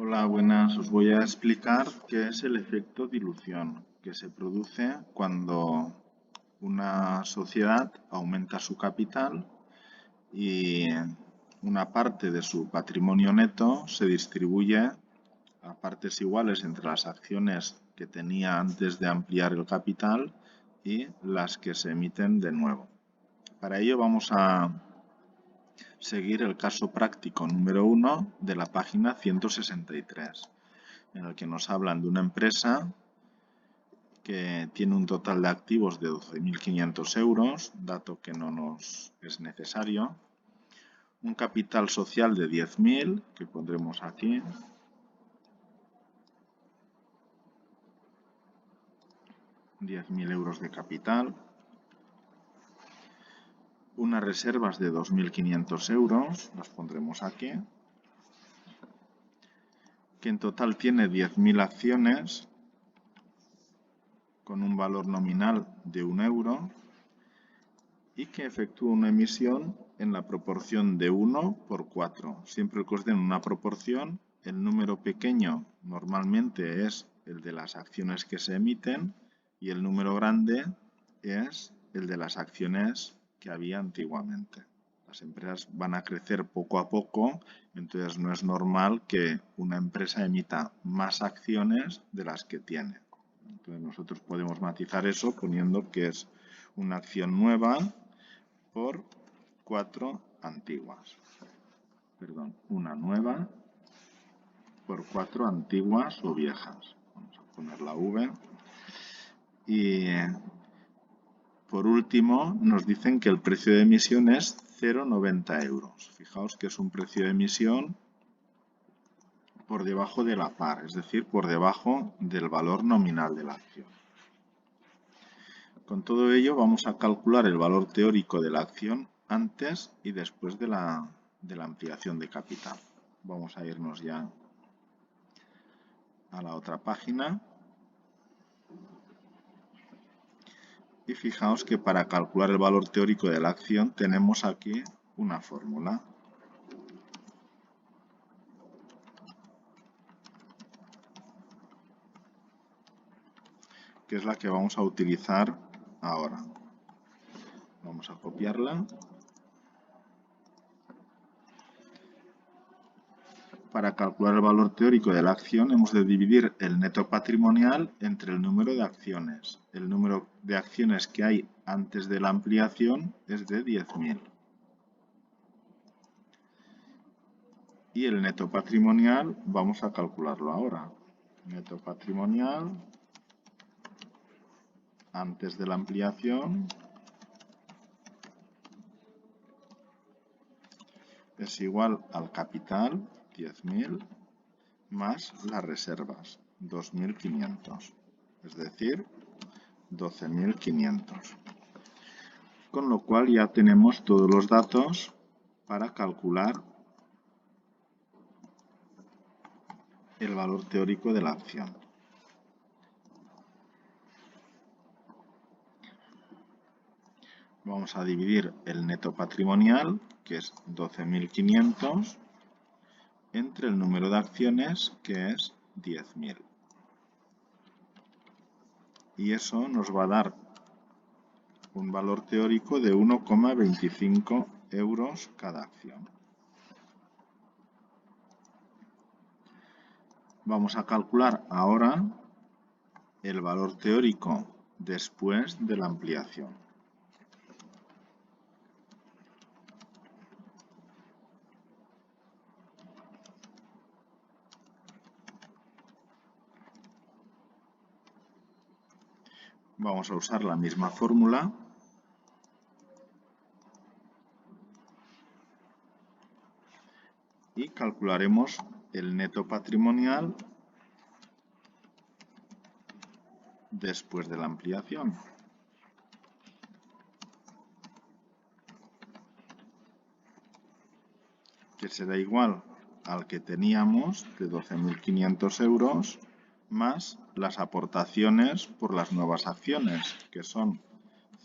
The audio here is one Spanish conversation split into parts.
Hola, buenas. Os voy a explicar qué es el efecto dilución, que se produce cuando una sociedad aumenta su capital y una parte de su patrimonio neto se distribuye a partes iguales entre las acciones que tenía antes de ampliar el capital y las que se emiten de nuevo. Para ello vamos a seguir el caso práctico número 1 de la página 163, en el que nos hablan de una empresa que tiene un total de activos de 12.500 euros, dato que no nos es necesario, un capital social de 10.000, que pondremos aquí, €10.000 de capital, unas reservas de 2.500 euros, las pondremos aquí, que en total tiene 10.000 acciones con un valor nominal de €1 y que efectúa una emisión en la proporción de 1:4. Siempre que os den una proporción, el número pequeño normalmente es el de las acciones que se emiten y el número grande es el de las acciones que había antiguamente. Las empresas van a crecer poco a poco, entonces no es normal que una empresa emita más acciones de las que tiene. Entonces nosotros podemos matizar eso poniendo que es una acción nueva por 4 antiguas. Perdón, una nueva por 4 antiguas o viejas. Vamos a poner la V. Y por último nos dicen que el precio de emisión es 0,90 euros. Fijaos que es un precio de emisión por debajo de la par, es decir, por debajo del valor nominal de la acción. Con todo ello vamos a calcular el valor teórico de la acción antes y después de la ampliación de capital. Vamos a irnos ya a la otra página. Y fijaos que para calcular el valor teórico de la acción tenemos aquí una fórmula. Que es la que vamos a utilizar ahora. Vamos a copiarla. Para calcular el valor teórico de la acción hemos de dividir el neto patrimonial entre el número de acciones. El número de acciones que hay antes de la ampliación es de 10.000. Y el neto patrimonial vamos a calcularlo ahora. Neto patrimonial antes de la ampliación es igual al capital, 10.000, más las reservas, 2.500, es decir, 12.500. Con lo cual ya tenemos todos los datos para calcular el valor teórico de la acción. Vamos a dividir el neto patrimonial, que es 12.500, entre el número de acciones, que es 10.000. Y eso nos va a dar un valor teórico de 1,25 euros cada acción. Vamos a calcular ahora el valor teórico después de la ampliación. Vamos a usar la misma fórmula. Y calcularemos el neto patrimonial después de la ampliación. Que será igual al que teníamos de 12.500 euros más las aportaciones por las nuevas acciones, que son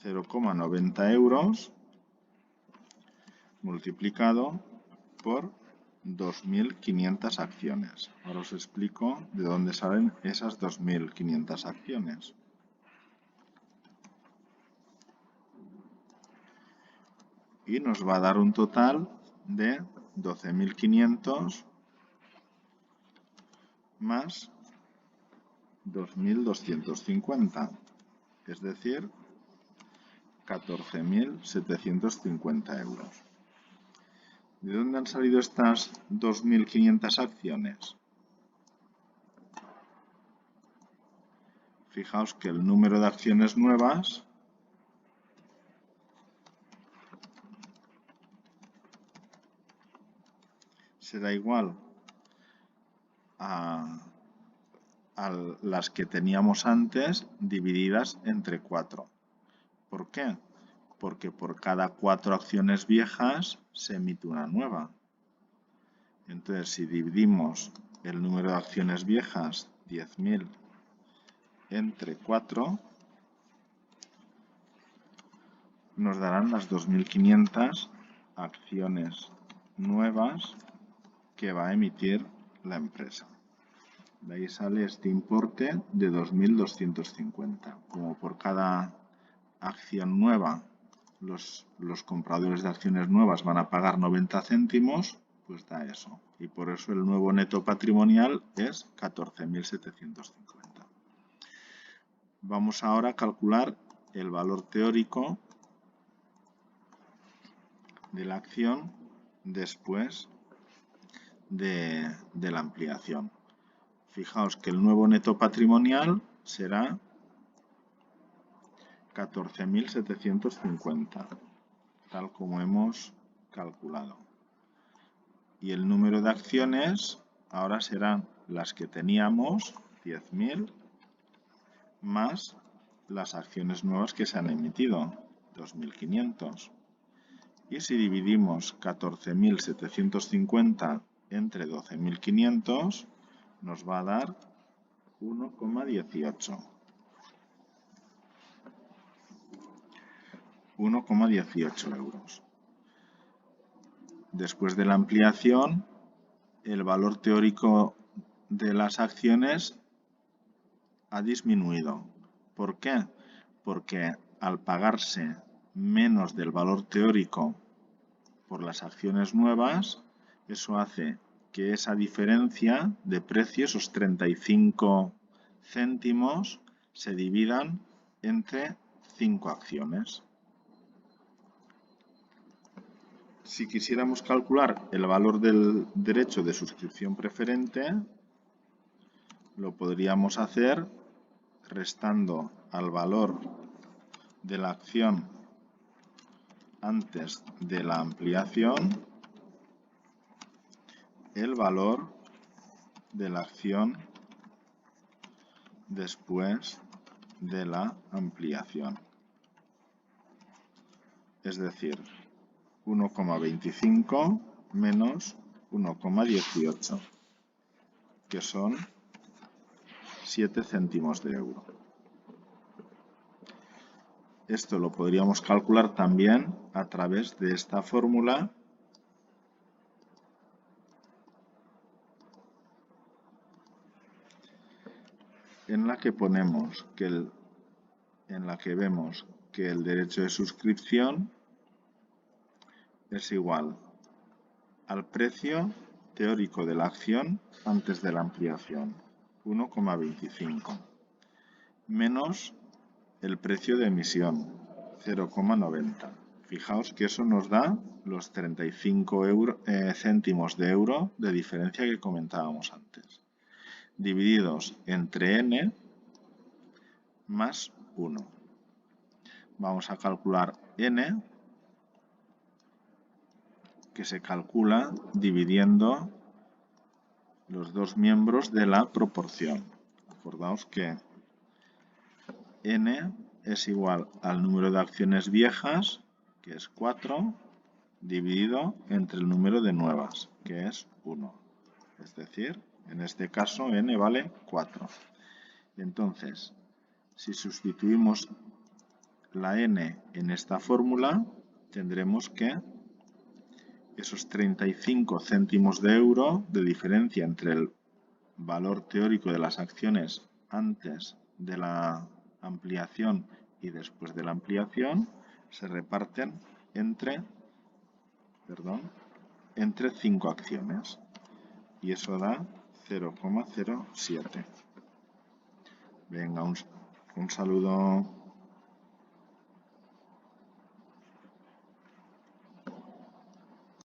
0,90 euros multiplicado por 2.500 acciones. Ahora os explico de dónde salen esas 2.500 acciones. Y nos va a dar un total de 12.500 más 2.250, es decir, 14.750 euros. ¿De dónde han salido estas 2.500 acciones? Fijaos que el número de acciones nuevas será igual a las que teníamos antes divididas entre 4. ¿Por qué? Porque por cada 4 acciones viejas se emite una nueva. Entonces, si dividimos el número de acciones viejas, 10.000, entre 4, nos darán las 2.500 acciones nuevas que va a emitir la empresa. De ahí sale este importe de 2.250. Como por cada acción nueva los compradores de acciones nuevas van a pagar 90 céntimos, pues da eso. Y por eso el nuevo neto patrimonial es 14.750. Vamos ahora a calcular el valor teórico de la acción después de la ampliación. Fijaos que el nuevo neto patrimonial será 14.750, tal como hemos calculado. Y el número de acciones ahora serán las que teníamos, 10.000, más las acciones nuevas que se han emitido, 2.500. Y si dividimos 14.750 entre 12.500, nos va a dar 1,18. 1,18 euros. Después de la ampliación, el valor teórico de las acciones ha disminuido. ¿Por qué? Porque al pagarse menos del valor teórico por las acciones nuevas, eso hace que esa diferencia de precio, esos 35 céntimos, se dividan entre 5 acciones. Si quisiéramos calcular el valor del derecho de suscripción preferente, lo podríamos hacer restando al valor de la acción antes de la ampliación el valor de la acción después de la ampliación. Es decir, 1,25 menos 1,18, que son 7 céntimos de euro. Esto lo podríamos calcular también a través de esta fórmula en la que ponemos en la que vemos que el derecho de suscripción es igual al precio teórico de la acción antes de la ampliación, 1,25, menos el precio de emisión, 0,90. Fijaos que eso nos da los 35 céntimos de euro de diferencia que comentábamos antes, divididos entre n más 1. Vamos a calcular n, que se calcula dividiendo los dos miembros de la proporción. Acordaos que n es igual al número de acciones viejas, que es 4, dividido entre el número de nuevas, que es 1. Es decir, en este caso n vale 4. Entonces, si sustituimos la n en esta fórmula, tendremos que esos 35 céntimos de euro de diferencia entre el valor teórico de las acciones antes de la ampliación y después de la ampliación se reparten entre 5 acciones y eso da 0,07. Venga, un saludo.